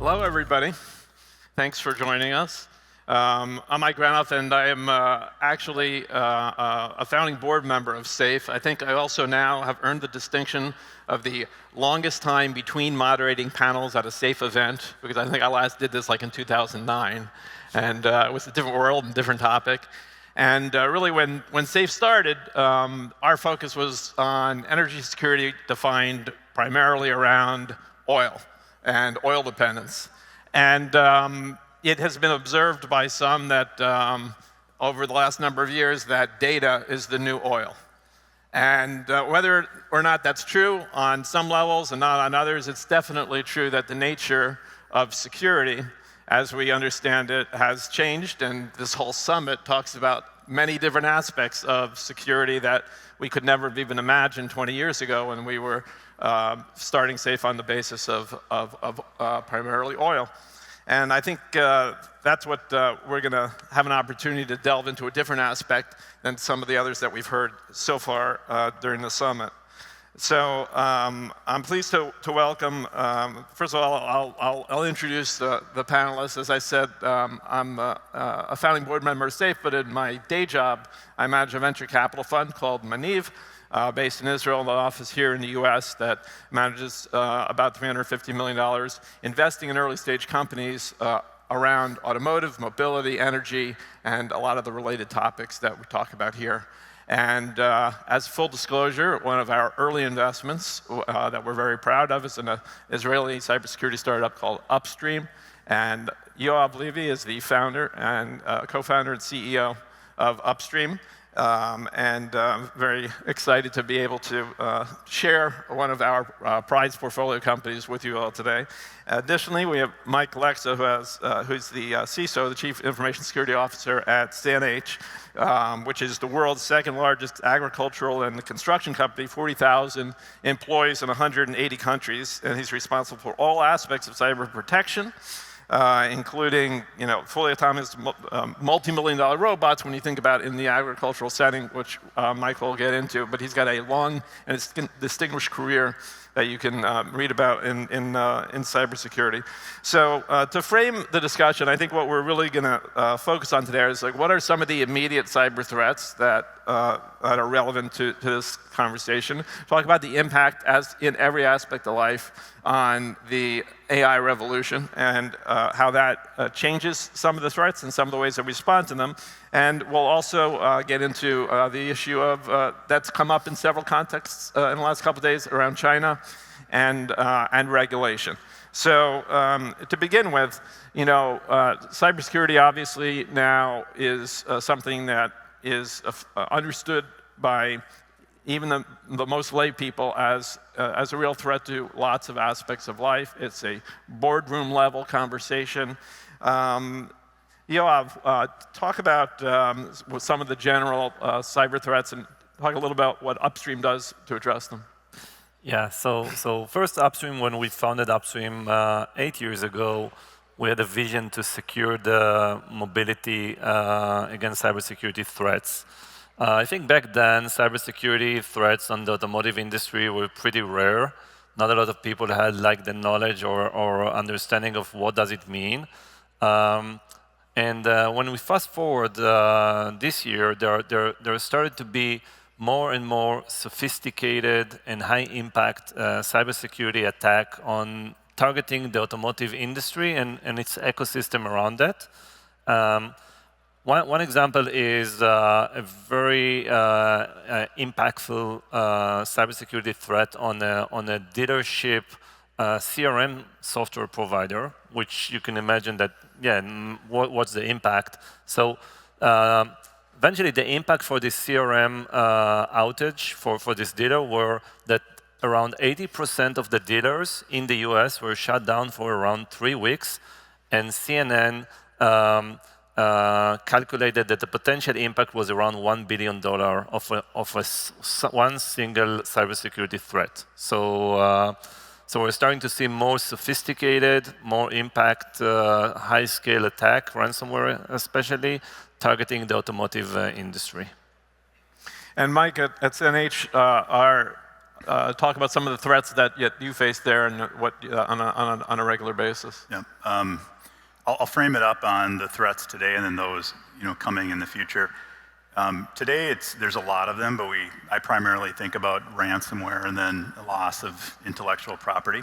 Hello, everybody. Thanks for joining us. I'm Mike Granoff, and I am actually a founding board member of SAFE. I think I also now have earned the distinction of the longest time between moderating panels at a SAFE event, because I think I last did this like in 2009, and it was a different world and different topic. And really, when SAFE started, our focus was on energy security defined primarily around oil and oil dependence. And it has been observed by some that over the last number of years that data is the new oil. And whether or not that's true on some levels and not on others, it's definitely true that the nature of security, as we understand it, has changed. And this whole summit talks about many different aspects of security that we could never have even imagined 20 years ago when we were starting SAFE on the basis of primarily oil. And I think that's what we're going to have an opportunity to delve into a different aspect than some of the others that we've heard so far during the summit. So I'm pleased to welcome, first of all, I'll introduce the panelists. As I said, I'm a founding board member of SAFE, but in my day job, I manage a venture capital fund called Maniv, based in Israel, and the office here in the US that manages about $350 million, investing in early stage companies around automotive, mobility, energy, and a lot of the related topics that we talk about here. And as full disclosure, one of our early investments that we're very proud of is an Israeli cybersecurity startup called Upstream. And Yoav Levy is the founder and co-founder and CEO of Upstream. Very excited to be able to share one of our prized portfolio companies with you all today. Additionally, we have Mike Lexa, who's the CISO, the Chief Information Security Officer at CNH, which is the world's second largest agricultural and construction company, 40,000 employees in 180 countries, and he's responsible for all aspects of cyber protection, including fully autonomous multi-million-dollar robots when you think about in the agricultural setting, which Mike will get into. But he's got a long and distinguished career that you can read about in cybersecurity. So to frame the discussion, I think what we're really going to focus on today is what are some of the immediate cyber threats that are relevant to this conversation. Talk about the impact as in every aspect of life on the AI revolution and how that changes some of the threats and some of the ways that we respond to them. And we'll also get into the issue of that's come up in several contexts in the last couple of days around China and regulation. So to begin with, cybersecurity obviously now is something that is understood by even the most lay people as a real threat to lots of aspects of life. It's a boardroom level conversation. Yoav, talk about some of the general cyber threats and talk a little about what Upstream does to address them. Yeah, so first Upstream, when we founded Upstream 8 years ago, we had a vision to secure the mobility against cybersecurity threats. I think back then, cybersecurity threats on the automotive industry were pretty rare. Not a lot of people had the knowledge or understanding of what does it mean. When we fast forward this year, there started to be more and more sophisticated and high-impact cybersecurity attack on targeting the automotive industry and its ecosystem around that. One example is a very impactful cybersecurity threat on a dealership CRM software provider, which you can imagine that, what's the impact? So eventually the impact for this CRM outage for this dealer were that around 80% of the dealers in the US were shut down for around 3 weeks, and CNN calculated that the potential impact was around $1 billion of one single cybersecurity threat. So we're starting to see more sophisticated, more impact, high-scale attack, ransomware especially, targeting the automotive industry. And Mike, at CNH, our talk about some of the threats that you face there and what on a regular basis. Yeah. I'll frame it up on the threats today and then those coming in the future. Today, there's a lot of them, but I primarily think about ransomware and then the loss of intellectual property.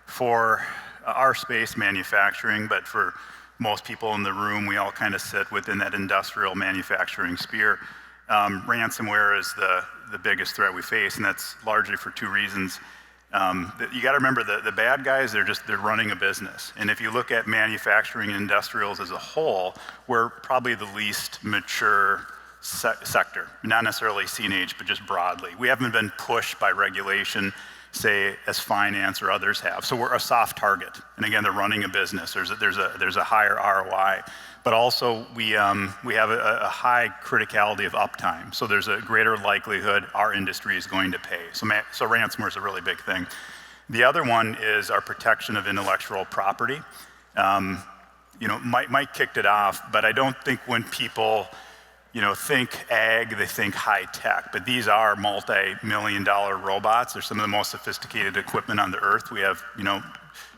For our space, manufacturing, but for most people in the room, we all kind of sit within that industrial manufacturing sphere. Ransomware is the biggest threat we face, and that's largely for two reasons. You got to remember the bad guys, they're running a business. And if you look at manufacturing and industrials as a whole, we're probably the least mature sector, not necessarily CNH, but just broadly. We haven't been pushed by regulation, say, as finance or others have. So we're a soft target. And again, they're running a business. There's a higher ROI. But also, we have a high criticality of uptime. So there's a greater likelihood our industry is going to pay. So ransomware is a really big thing. The other one is our protection of intellectual property. Mike kicked it off, but I don't think when people think ag, they think high tech, but these are multi-million-dollar robots. They're some of the most sophisticated equipment on the earth. We have,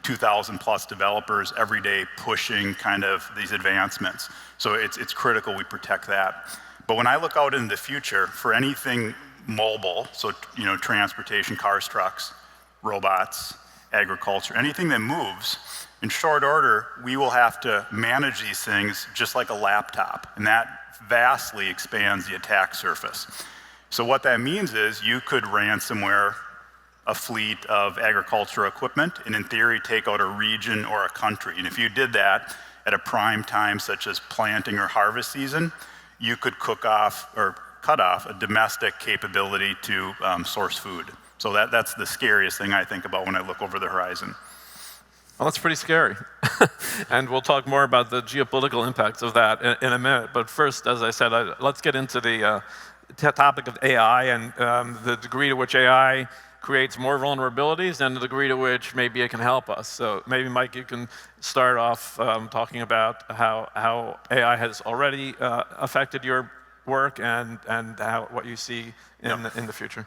2,000 plus developers every day pushing kind of these advancements. So it's critical we protect that. But when I look out in the future for anything mobile, so, transportation, cars, trucks, robots, agriculture, anything that moves, in short order, we will have to manage these things just like a laptop. And that vastly expands the attack surface. So what that means is you could ransomware a fleet of agricultural equipment and in theory take out a region or a country. And if you did that at a prime time such as planting or harvest season, you could cut off a domestic capability to source food. So that's the scariest thing I think about when I look over the horizon. Well, that's pretty scary. And we'll talk more about the geopolitical impacts of that in a minute. But first, as I said, let's get into the topic of AI and the degree to which AI creates more vulnerabilities and the degree to which maybe it can help us. So maybe, Mike, you can start off talking about how AI has already affected your work and what you see in the future.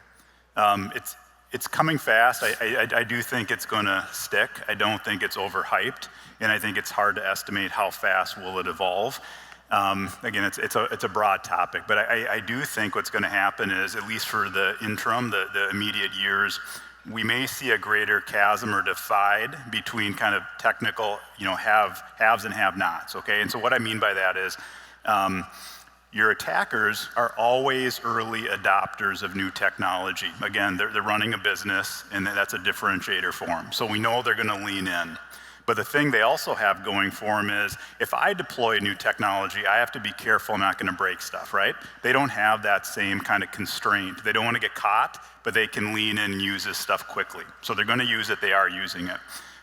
It's coming fast. I do think it's going to stick. I don't think it's overhyped, and I think it's hard to estimate how fast will it evolve. Again, it's a broad topic, but I do think what's going to happen is, at least for the interim, the immediate years, we may see a greater chasm or divide between kind of technical, haves and have-nots. Okay, and so what I mean by that is. Your attackers are always early adopters of new technology. Again, they're running a business, and that's a differentiator for them. So we know they're going to lean in. But the thing they also have going for them is, if I deploy new technology, I have to be careful I'm not going to break stuff, right? They don't have that same kind of constraint. They don't want to get caught, but they can lean in and use this stuff quickly. So they're going to use it, they are using it.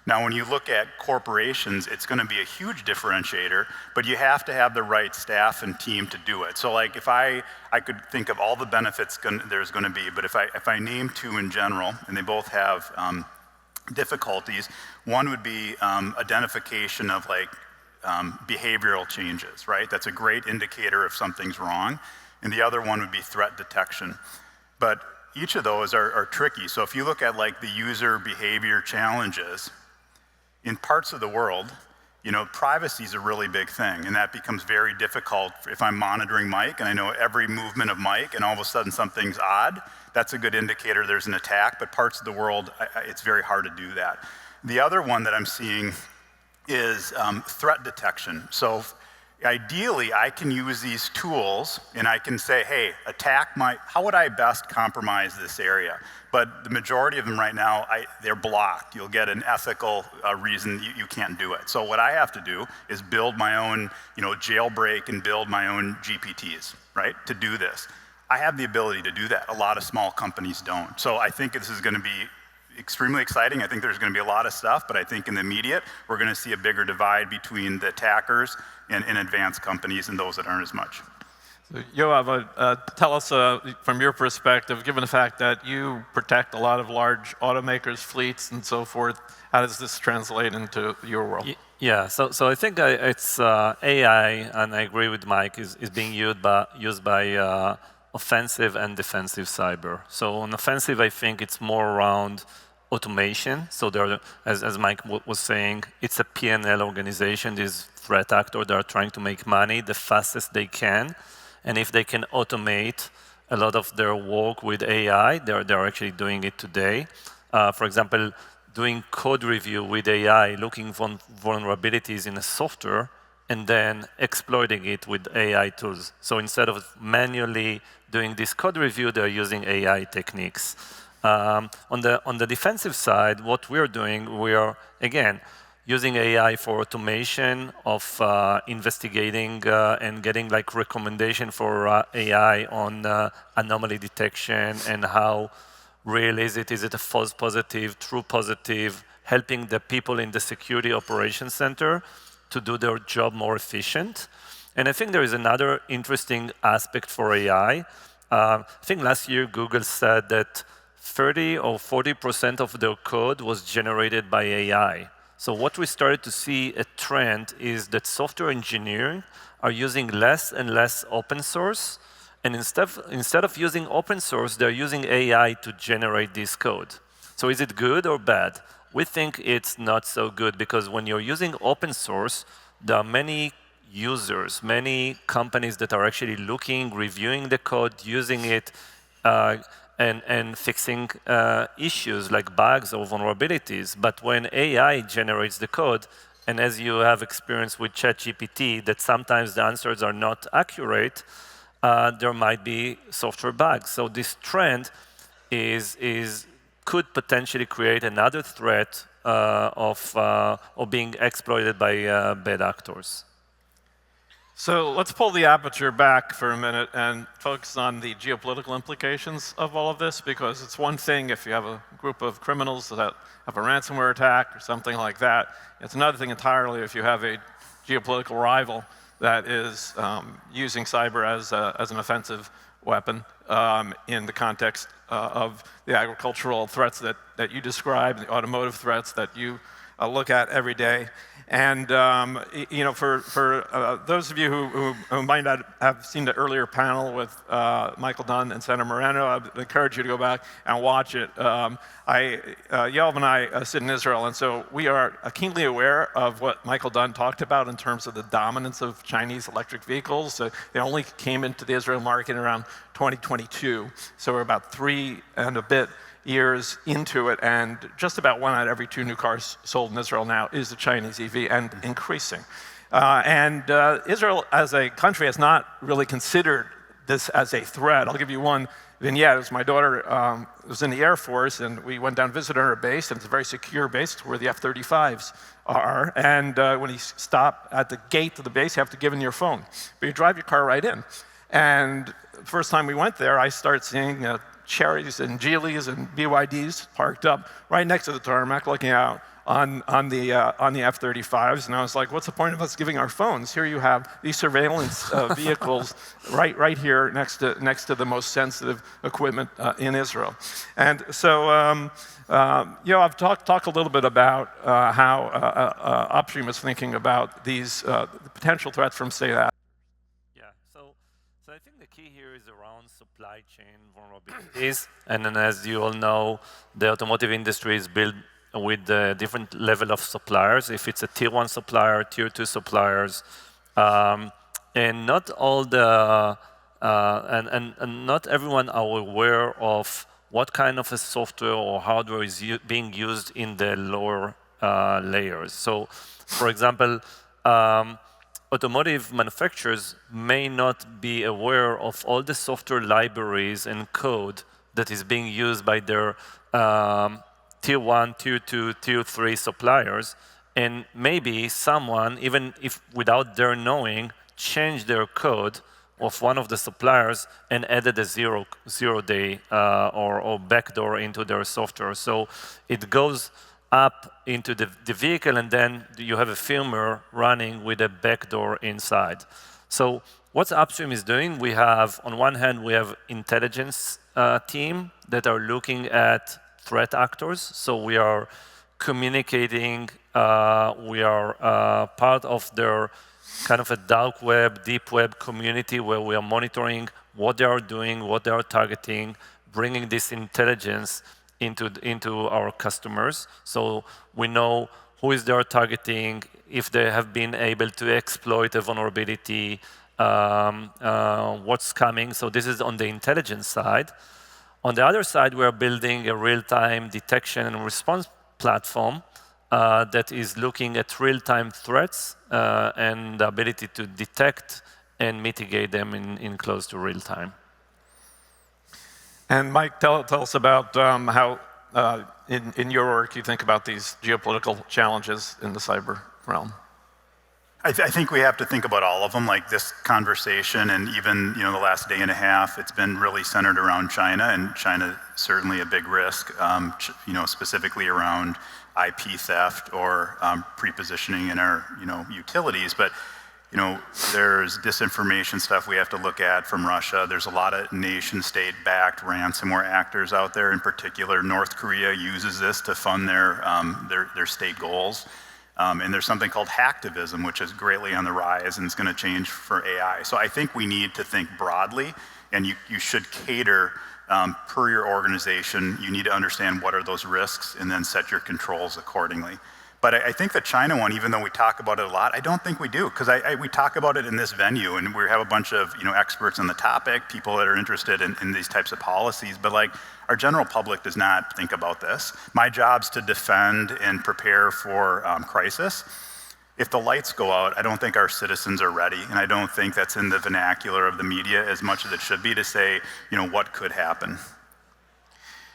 Now, when you look at corporations, it's going to be a huge differentiator, but you have to have the right staff and team to do it. So, like, if I could think of all the benefits there's going to be, but if I name two in general, and they both have difficulties, one would be identification of behavioral changes, right? That's a great indicator if something's wrong, and the other one would be threat detection. But each of those are tricky. So if you look at the user behavior challenges. In parts of the world, privacy is a really big thing, and that becomes very difficult if I'm monitoring Mike and I know every movement of Mike, and all of a sudden something's odd. That's a good indicator there's an attack, but parts of the world, it's very hard to do that. The other one that I'm seeing is threat detection. So ideally, I can use these tools and I can say, hey, how would I best compromise this area? But the majority of them right now, they're blocked. You'll get an ethical reason you can't do it. So what I have to do is build my own, jailbreak and build my own GPTs, right, to do this. I have the ability to do that. A lot of small companies don't. So I think this is going to be extremely exciting. I think there's going to be a lot of stuff, but I think in the immediate, we're going to see a bigger divide between the attackers and advanced companies and those that aren't as much. So, Yoav, tell us from your perspective, given the fact that you protect a lot of large automakers, fleets, and so forth, how does this translate into your world? Yeah, so I think it's AI, and I agree with Mike, is being used by offensive and defensive cyber. So on offensive, I think it's more around automation. So there, as Mike was saying, it's a P&L organization, these threat actors that are trying to make money the fastest they can. And if they can automate a lot of their work with AI, they're actually doing it today. For example, doing code review with AI, looking for vulnerabilities in a software, and then exploiting it with AI tools. So instead of manually doing this code review, they're using AI techniques. On the defensive side, what we're doing, we are, again, using AI for automation of investigating and getting like recommendation for AI on anomaly detection and how real is it? Is it a false positive, true positive, helping the people in the security operations center to do their job more efficient. And I think there is another interesting aspect for AI. I think last year Google said that 30 or 40% of their code was generated by AI. So what we started to see a trend is that software engineering are using less and less open source. And instead of using open source, they're using AI to generate this code. So is it good or bad? We think it's not so good because when you're using open source, there are many users, many companies that are actually looking, reviewing the code, using it, and fixing issues like bugs or vulnerabilities. But when AI generates the code, and as you have experience with ChatGPT, that sometimes the answers are not accurate, there might be software bugs. So this trend could potentially create another threat of being exploited by bad actors. So let's pull the aperture back for a minute and focus on the geopolitical implications of all of this, because it's one thing if you have a group of criminals that have a ransomware attack or something like that. It's another thing entirely if you have a geopolitical rival that is using cyber as an offensive weapon in the context of the agricultural threats that you describe, the automotive threats that you look at every day. And you know, for those of you who might not have seen the earlier panel with Michael Dunn and Senator Moreno, I'd encourage you to go back and watch it. Yoav and I sit in Israel, and so we are keenly aware of what Michael Dunn talked about in terms of the dominance of Chinese electric vehicles. They only came into the Israel market around 2022, so we're about 3 and a bit years into it, and just about 1 out of every 2 new cars sold in Israel now is a Chinese EV, and increasing. Israel as a country has not really considered this as a threat. I'll give you one vignette. It was my daughter was in the Air Force, and we went down and visited her base, and it's a very secure base. It's where the F-35s are, and when you stop at the gate of the base, you have to give in your phone. But you drive your car right in. And the first time we went there, I started seeing Cherries and Geelys and BYDs parked up right next to the tarmac, looking out on the F-35s, and I was like, "What's the point of us giving our phones? Here you have these surveillance vehicles right here next to the most sensitive equipment in Israel." And so, I've talked a little bit about how Upstream is thinking about these potential threats from state actors. So I think the key here is around supply chain vulnerabilities. And then as you all know, the automotive industry is built with a different level of suppliers. If it's a tier 1 supplier, tier 2 suppliers, and not all the, and not everyone are aware of what kind of a software or hardware is being used in the lower layers. So, for example, automotive manufacturers may not be aware of all the software libraries and code that is being used by their tier 1, tier 2, tier 3 suppliers, and maybe someone, even if without their knowing, changed their code of one of the suppliers and added a zero-day or backdoor into their software. So it goes up into the vehicle, and then you have a firmware running with a backdoor inside. So what Upstream is doing, we have, on one hand, we have intelligence team that are looking at threat actors. So we are communicating, we are part of their kind of a dark web, deep web community where we are monitoring what they are doing, what they are targeting, bringing this intelligence into our customers. So we know who is they are targeting, if they have been able to exploit a vulnerability, what's coming. So this is on the intelligence side. On the other side, we are building a real-time detection and response platform that is looking at real-time threats and the ability to detect and mitigate them in close to real time. And Mike, tell us about how, in your work, you think about these geopolitical challenges in the cyber realm. I think we have to think about all of them, like this conversation, and even the last day and a half, it's been really centered around China, and China certainly a big risk, specifically around IP theft or pre-positioning in our utilities. But there's disinformation stuff we have to look at from Russia. There's a lot of nation-state-backed ransomware actors out there. In particular, North Korea uses this to fund their state goals. And there's something called hacktivism, which is greatly on the rise and it's going to change for AI. So I think we need to think broadly, and you should cater per your organization. You need to understand what are those risks and then set your controls accordingly. But I think the China one, even though we talk about it a lot, I don't think we do, because we talk about it in this venue, and we have a bunch of experts on the topic, people that are interested in these types of policies, but our general public does not think about this. My job's to defend and prepare for crisis. If the lights go out, I don't think our citizens are ready, and I don't think that's in the vernacular of the media as much as it should be to say, what could happen.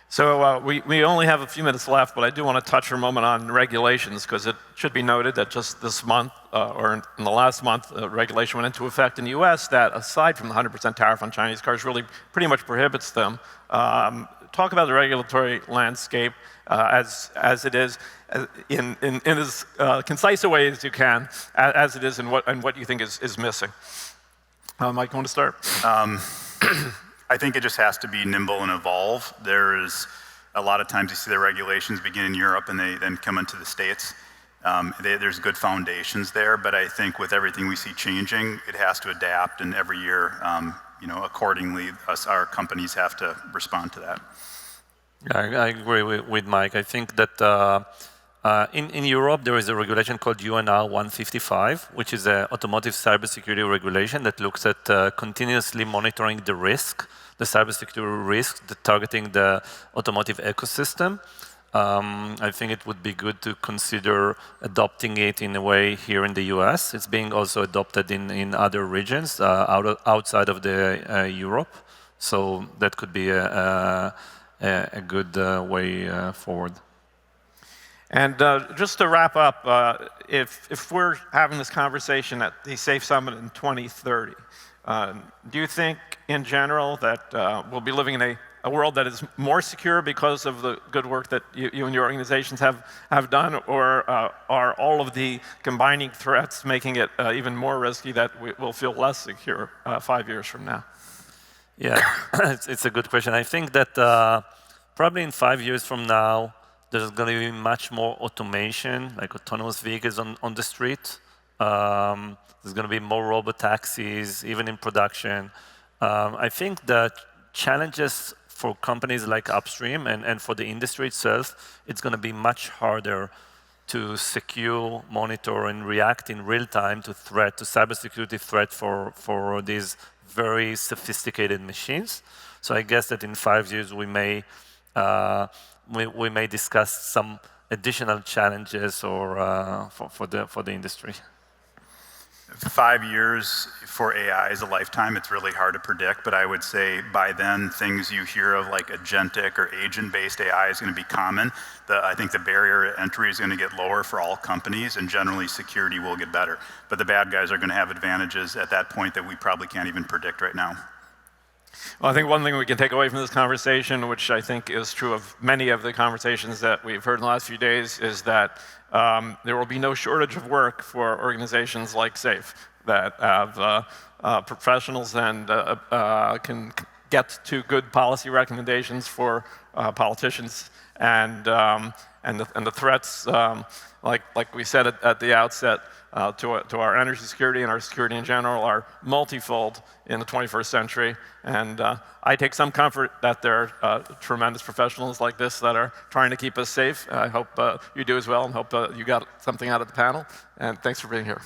So we only have a few minutes left, but I do want to touch for a moment on regulations, because it should be noted that just this month, or in the last month, regulation went into effect in the US that, aside from the 100% tariff on Chinese cars, really pretty much prohibits them. Talk about the regulatory landscape as it is, in as concise a way as you can, as it is, and what you think is missing. Mike, you want to start? I think it just has to be nimble and evolve. There's a lot of times you see the regulations begin in Europe and they then come into the States. There's good foundations there, but I think with everything we see changing, it has to adapt, and every year, accordingly, our companies have to respond to that. I agree with Mike. I think that in Europe, there is a regulation called UNR 155, which is an automotive cybersecurity regulation that looks at continuously monitoring the risk, the cybersecurity risk, targeting the automotive ecosystem. I think it would be good to consider adopting it in a way here in the US. It's being also adopted in other regions outside of the Europe. So that could be a good way forward. And just to wrap up, if we're having this conversation at the SAFE Summit in 2030, do you think, in general, that we'll be living in a world that is more secure because of the good work that you and your organizations have done, or are all of the combining threats making it even more risky that we'll feel less secure 5 years from now? Yeah, it's a good question. I think that probably in 5 years from now, there's going to be much more automation, like autonomous vehicles on the street. There's going to be more robotaxis, even in production. I think the challenges for companies like Upstream and for the industry itself, it's going to be much harder to secure, monitor, and react in real time to cybersecurity threat for these very sophisticated machines. So I guess that in 5 years we may discuss some additional challenges or for the industry. 5 years for AI is a lifetime. It's really hard to predict, but I would say by then things you hear of like agentic or agent-based AI is going to be common. I think the barrier to entry is going to get lower for all companies, and generally security will get better. But the bad guys are going to have advantages at that point that we probably can't even predict right now. Well, I think one thing we can take away from this conversation, which I think is true of many of the conversations that we've heard in the last few days, is that there will be no shortage of work for organizations like SAFE that have professionals and can get to good policy recommendations for politicians, and the threats, like we said at the outset, to our energy security and our security in general are multifold in the 21st century. And I take some comfort that there are tremendous professionals like this that are trying to keep us safe. I hope you do as well, and hope you got something out of the panel. And thanks for being here.